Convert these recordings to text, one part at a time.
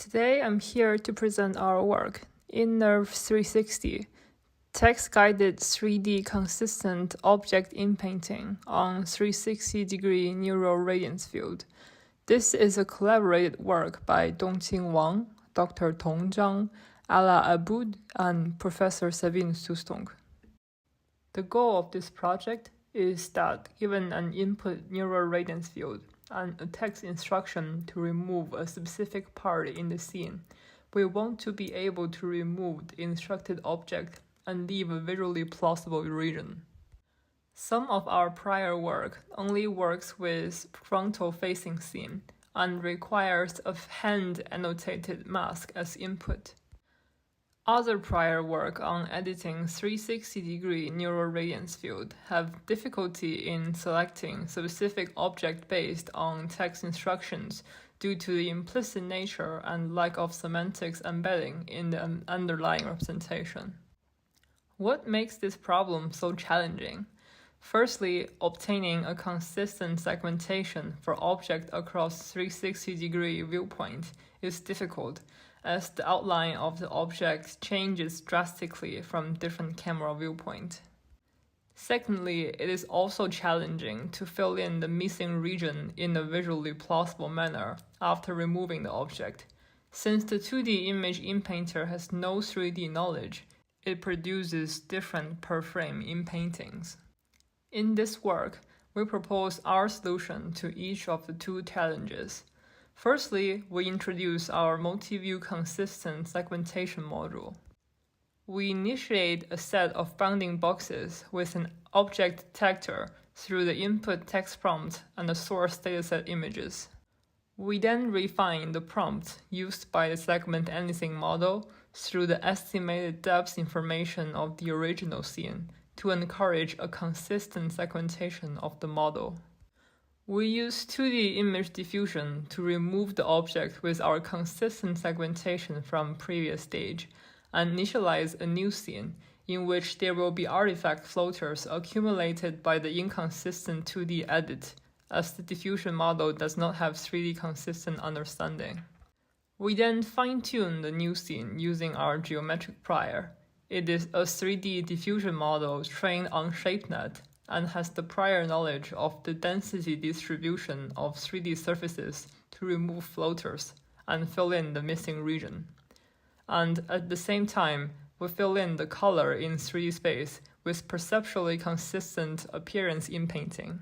Today I'm here to present our work, InNeRF360, text-guided 3D consistent object inpainting on 360-degree neural radiance field. This is a collaborated work by Dongqing Wang, Dr. Tong Zhang, Ala Aboud, and Professor Sabine Soustong. The goal of this project is that given an input neural radiance field and a text instruction to remove a specific part in the scene, we want to be able to remove the instructed object and leave a visually plausible region. Some of our prior work only works with frontal-facing scene and requires a hand-annotated mask as input. Other prior work on editing 360-degree neural radiance field have difficulty in selecting specific object based on text instructions due to the implicit nature and lack of semantics embedding in the underlying representation. What makes this problem so challenging? Firstly, obtaining a consistent segmentation for object across 360-degree viewpoint is difficult, as the outline of the object changes drastically from different camera viewpoint. Secondly, it is also challenging to fill in the missing region in a visually plausible manner after removing the object. Since the 2D image inpainter has no 3D knowledge, it produces different per frame inpaintings. In this work, we propose our solution to each of the two challenges. Firstly, we introduce our multi-view consistent segmentation module. We initiate a set of bounding boxes with an object detector through the input text prompt and the source dataset images. We then refine the prompt used by the segment anything model through the estimated depth information of the original scene to encourage a consistent segmentation of the model. We use 2D image diffusion to remove the object with our consistent segmentation from previous stage and initialize a new scene in which there will be artifact floaters accumulated by the inconsistent 2D edit, as the diffusion model does not have 3D consistent understanding. We then fine-tune the new scene using our geometric prior. It is a 3D diffusion model trained on ShapeNet and has the prior knowledge of the density distribution of 3D surfaces to remove floaters and fill in the missing region. And at the same time, we fill in the color in 3D space with perceptually consistent appearance inpainting.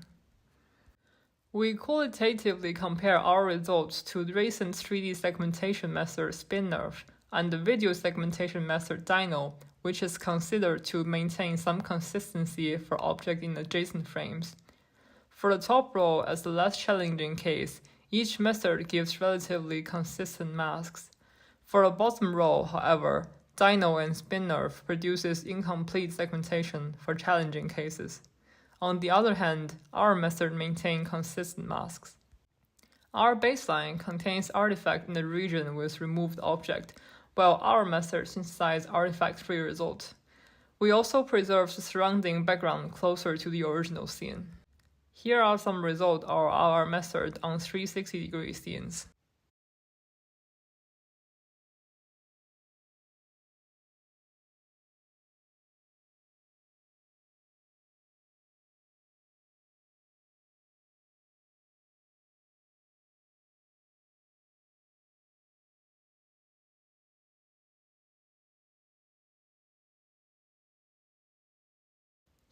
We qualitatively compare our results to the recent 3D segmentation method InNeRF and the video segmentation method Dino, which is considered to maintain some consistency for objects in adjacent frames. For the top row, as the less challenging case, each method gives relatively consistent masks. For the bottom row, however, Dino and InNeRF produces incomplete segmentation for challenging cases. On the other hand, our method maintains consistent masks. Our baseline contains artifact in the region with removed object, while our method synthesizes artifact-free results. We also preserve the surrounding background closer to the original scene. Here are some results of our method on 360-degree scenes.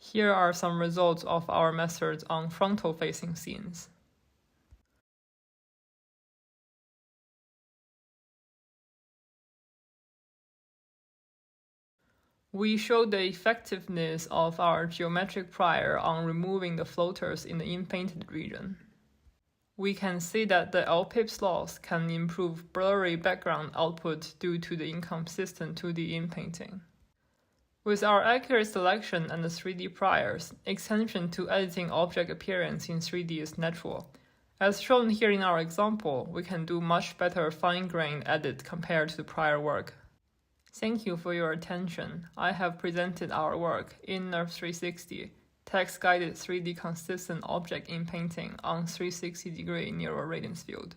Here are some results of our methods on frontal-facing scenes. We show the effectiveness of our geometric prior on removing the floaters in the inpainted region. We can see that the LPIPS loss can improve blurry background output due to the inconsistent 2D inpainting. With our accurate selection and the 3D priors, extension to editing object appearance in 3D is natural. As shown here in our example, we can do much better fine-grained edit compared to the prior work. Thank you for your attention. I have presented our work, InNeRF360, text-guided 3D consistent object inpainting on 360-degree neural radiance field.